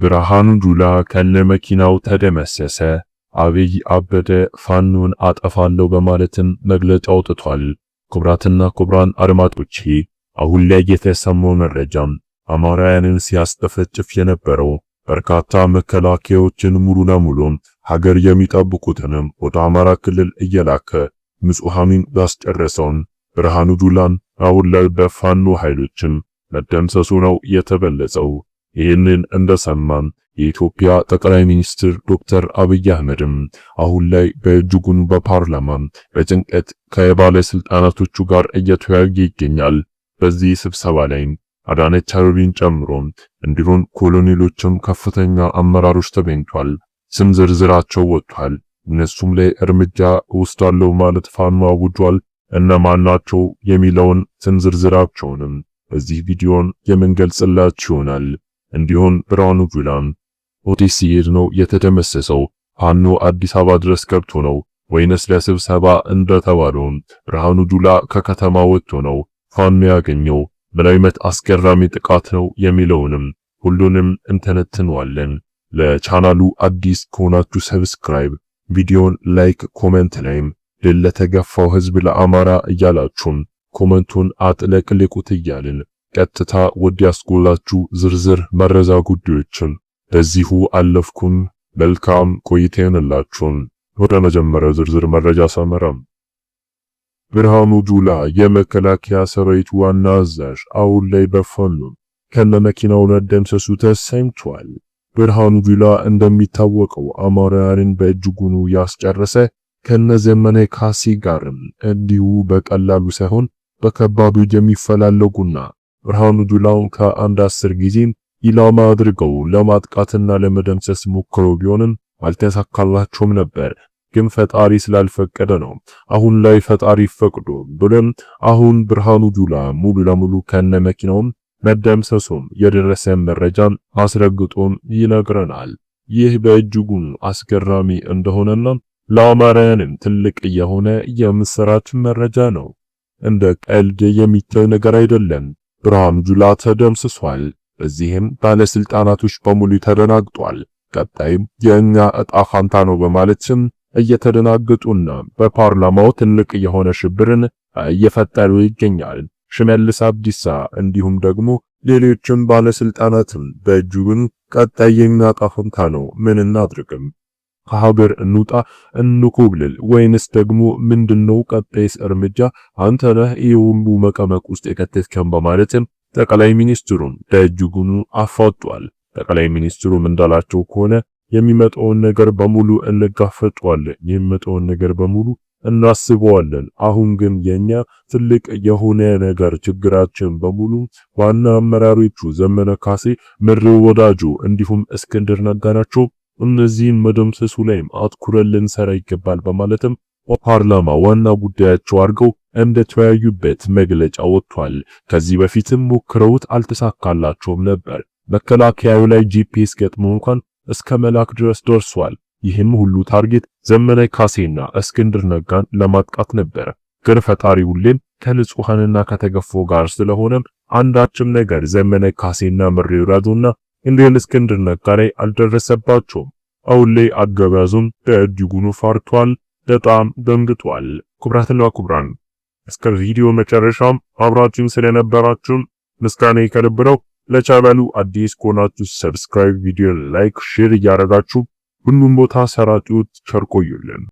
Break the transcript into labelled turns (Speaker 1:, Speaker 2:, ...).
Speaker 1: ብርሃኑ ጁላ ከነመኪናው ተደመሰሰ። አብይ አበደ ፋኖን አጠፋለሁ በማለትም መግለጫ አውጥቷል። ክቡራትና ክቡራን አድማጮቼ አሁን ላይ የተሰማው መረጃም አማራውያንን ሲያስጠፈጭፍ የነበረው በርካታ መከላከያዎችን ሙሉ ለሙሉ ሀገር የሚጠብቁትንም ወደ አማራ ክልል እየላከ ንጹሃንን ያስጨረሰውን ብርሃኑ ጁላን አሁን ላይ በፋኖ ኃይሎችም መደምሰሱ ነው የተገለጸው። ይህንን እንደሰማን የኢትዮጵያ ጠቅላይ ሚኒስትር ዶክተር አብይ አህመድም አሁን ላይ በእጅጉን በፓርላማ በጭንቀት ከባለስልጣናቶቹ ጋር እየተወያየ ይገኛል። በዚህ ስብሰባ ላይ አዳነች አቤቤን ጨምሮ እንዲሁም ኮሎኔሎችም ከፍተኛ አመራሮች ተገኝቷል። ስም ዝርዝራቸው ወጥቷል። እነሱም ላይ እርምጃ ወስዳለሁ ማለት ፋኖ አውጇል። እነማን ናቸው የሚለውን ስም ዝርዝራቸውንም በዚህ ቪዲዮን የምንገልጽላችሁ ይሆናል። እንዲሁም ብርሃኑ ጁላም ኦቲሲ ነው የተደመሰሰው ፋኖ አዲስ አበባ ድረስ ገብቶ ነው ወይንስ ለስብሰባ እንደተባለው ብርሃኑ ጁላ ከከተማ ወጥቶ ነው ፋኖ ያገኘው? ምን አይነት አስገራሚ ጥቃት ነው የሚለውንም ሁሉንም እንተነትነዋለን። ለቻናሉ አዲስ ከሆናችሁ ሰብስክራይብ፣ ቪዲዮን ላይክ፣ ኮሜንት ላይም ድል ለተገፋው ህዝብ ለአማራ እያላችሁም ኮሜንቱን አጥለቅልቁት እያልን ቀጥታ ወደ ያስጎላችሁ ዝርዝር መረጃ ጉዳዮችን በዚሁ አለፍኩም። መልካም ቆይታ ይሁንላችሁ። ወደ መጀመሪያው ዝርዝር መረጃ ሰመራም ብርሃኑ ጁላ የመከላከያ ሰራዊት ዋና አዛዥ አሁን ላይ በፋኖ ከነመኪናው መደምሰሱ ተሰምቷል። ብርሃኑ ጁላ እንደሚታወቀው አማራውያንን በእጅጉኑ ያስጨረሰ ከነዘመነ ካሴ ጋርም እንዲሁ በቀላሉ ሳይሆን በከባዱ የሚፈላለጉና ብርሃኑ ጁላውን ከአንድ 10 ጊዜም ኢላማ አድርገው ለማጥቃትና ለመደምሰስ ሞክረው ቢሆንም አልተሳካላቸውም ነበር። ግን ፈጣሪ ስላልፈቀደ ነው። አሁን ላይ ፈጣሪ ፈቅዶ ብለም አሁን ብርሃኑ ጁላ ሙሉ ለሙሉ ከነመኪናውም መደምሰሱም የደረሰ መረጃን አስረግጦም ይነግረናል። ይህ በእጅጉን አስገራሚ እንደሆነና ለአማራውያንም ትልቅ የሆነ የምስራች መረጃ ነው። እንደ ቀልድ የሚታይ ነገር አይደለም። ብርሃኑ ጁላ ተደምስሷል። በዚህም ባለስልጣናቶች በሙሉ ተደናግጧል። ቀጣይም የኛ እጣ ፋንታ ነው በማለትም እየተደናገጡና በፓርላማው ትልቅ የሆነ ሽብርን እየፈጠሩ ይገኛል። ሽመልስ አብዲሳ እንዲሁም ደግሞ ሌሎችም ባለስልጣናትም በእጅጉን ቀጣይ የኛ እጣ ፋንታ ነው፣ ምን እናድርግም፣ ከሀገር እንውጣ እንኮብልል ወይንስ ደግሞ ምንድነው ቀጣይስ እርምጃ አንተ ነህ ይሄ ሁሉ መቀመቅ ውስጥ የከተትከን በማለትም ጠቅላይ ሚኒስትሩም በእጅጉኑ አፋጧል። ጠቅላይ ሚኒስትሩም እንዳላቸው ከሆነ የሚመጣውን ነገር በሙሉ እንጋፈጠዋለን፣ የሚመጣውን ነገር በሙሉ እናስበዋለን። አሁን ግን የኛ ትልቅ የሆነ ነገር ችግራችን በሙሉ ዋና አመራሮቹ ዘመነ ካሴ፣ ምሬው ወዳጆ እንዲሁም እስክንድር ነጋ ናቸው። እነዚህን መደምሰሱ ላይም አትኩረን ልንሰራ ይገባል በማለትም ፓርላማ ዋና ጉዳያቸው አድርገው እንደተወያዩበት መግለጫ ወጥቷል። ከዚህ በፊትም ሞክረውት አልተሳካላቸውም ነበር። መከላከያው ላይ ጂፒኤስ ገጥሞ እንኳን እስከ መላክ ድረስ ደርሷል። ይህም ሁሉ ታርጌት ዘመነ ካሴና እስክንድር ነጋን ለማጥቃት ነበር። ግን ፈጣሪ ሁሌም ከንጹሃንና ከተገፎ ጋር ስለሆነ አንዳችም ነገር ዘመነ ካሴና ምሬው ወዳጆና እንዲሁም እስክንድር ነጋ ላይ አልደረሰባቸውም። አሁን ላይ አገባዙም በእጅጉኑ ፈርቷል፣ በጣም ደንግጧል። ክቡራትና ክቡራን እስከ ቪዲዮ መጨረሻም አብራችሁን ስለነበራችሁ ምስጋናዬ ከልብ ነው። ለቻናሉ አዲስ ከሆናችሁ ሰብስክራይብ፣ ቪዲዮ ላይክ፣ ሼር እያደረጋችሁ ሁሉም ቦታ ሰራጩት። ቸር ቆዩልን።